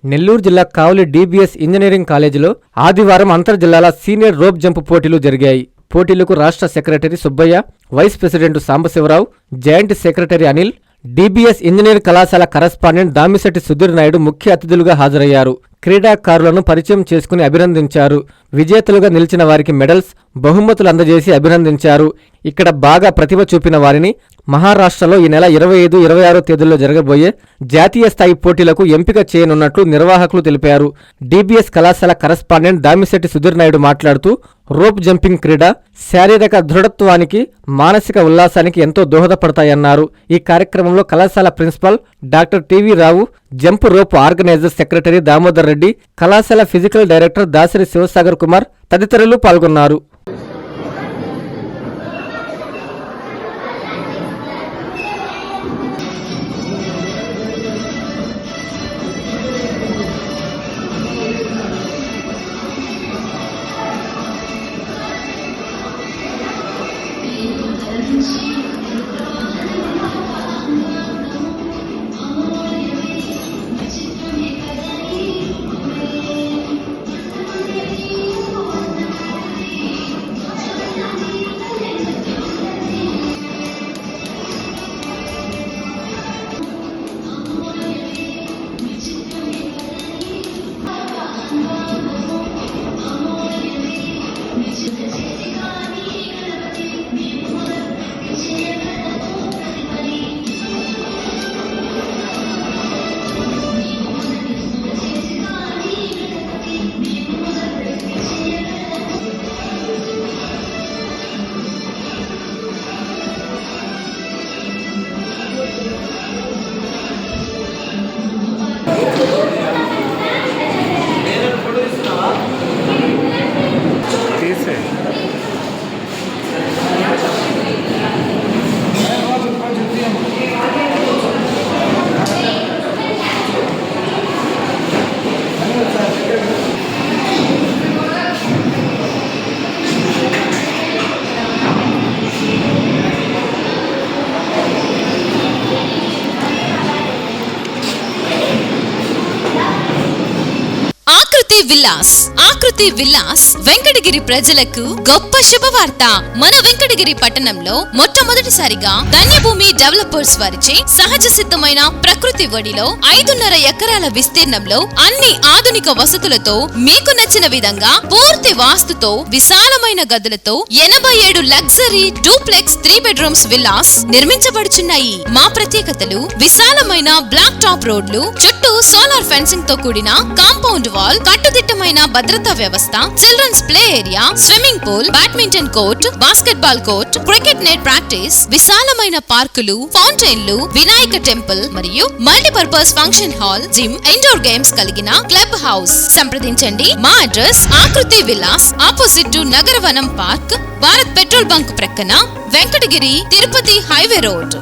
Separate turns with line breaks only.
నెల్లూరు జిల్లా కావలి DBS engineering కాలేజీలో ఆదివారం అంతర్ జిల్లాల సీనియర్ రోప్ జంప్ పోటీలు జరిగాయి. పోటీలకు రాష్ట్ర secretary Subbaiah, vice president Sambasivarao, joint secretary Anil, DBS engineering కళాశాల కరస్పాండెంట్ దామిశెట్టి సుధీర్ నాయుడు ముఖ్య అతిథులుగా హాజరయ్యారు. క్రీడాకారులను పరిచయం చేసుకుని అభినందించారు. విజేతలుగా నిలిచిన వారికి మెడల్స్, బహుమతులు అందజేసి అభినందించారు. ఇక్కడ బాగా ప్రతిభ చూపిన వారిని మహారాష్ట్రలో ఈ నెల 25, 26 తేదీల్లో జరగబోయే జాతీయ స్థాయి పోటీలకు ఎంపిక చేయనున్నట్లు నిర్వాహకులు తెలిపారు. డిబిఎస్ కళాశాల కరస్పాండెంట్ దామిశెట్టి సుధీర్ నాయుడు మాట్లాడుతూ, రోప్ జంపింగ్ క్రీడ శారీరక దృఢత్వానికి, మానసిక ఉల్లాసానికి ఎంతో దోహదపడతాయన్నారు. ఈ కార్యక్రమంలో కళాశాల principal doctor T V Rao, jump rope organiser secretary Damodar Reddy, కళాశాల ఫిజికల్ డైరెక్టర్ దాసరి శివసాగర్ కుమార్ తదితరులు పాల్గొన్నారు.
ఆకృతి విల్లాస్ వెంకటగిరి ప్రజలకు గొప్ప శుభవార్త. మన వెంకటగిరి పట్టణంలో మొట్టమొదటిసారిగా ధన్యభూమి డెవలపర్స్ వారిచే సహజ సిద్ధమైన ప్రకృతి ఒడిలో 5.5 ఎకరాల విస్తీర్ణంలో అన్ని ఆధునిక వసతులతో మీకు నచ్చిన విధంగా పూర్తి వాస్తుతో విశాలమైన గదులతో 87 లగ్జరీ డూప్లెక్స్ 3 బెడ్రూమ్స్ విల్లాస్ నిర్మించబడుచున్నాయి. మా ప్రత్యేకతలు విశాలమైన బ్లాక్ టాప్ రోడ్లు, చుట్టూ సోలార్ ఫెన్సింగ్ తో కూడిన కాంపౌండ్ వాల్, కట్టుదిట్టమైన భద్రతా వ్యవస్థ, children's play area, swimming pool, badminton court, basketball court, cricket net practice, విశాలమైన పార్కులు, ఫౌంటైన్లు, వినాయక టెంపుల్ మరియు multipurpose function hall, gym, indoor games కలిగిన క్లబ్ హౌస్. సంప్రదించండి. మా address Akruthi villas, opposite to Nagaravanam park, Bharat petrol bunk ప్రక్కన, వెంకటగిరి తిరుపతి హైవే రోడ్.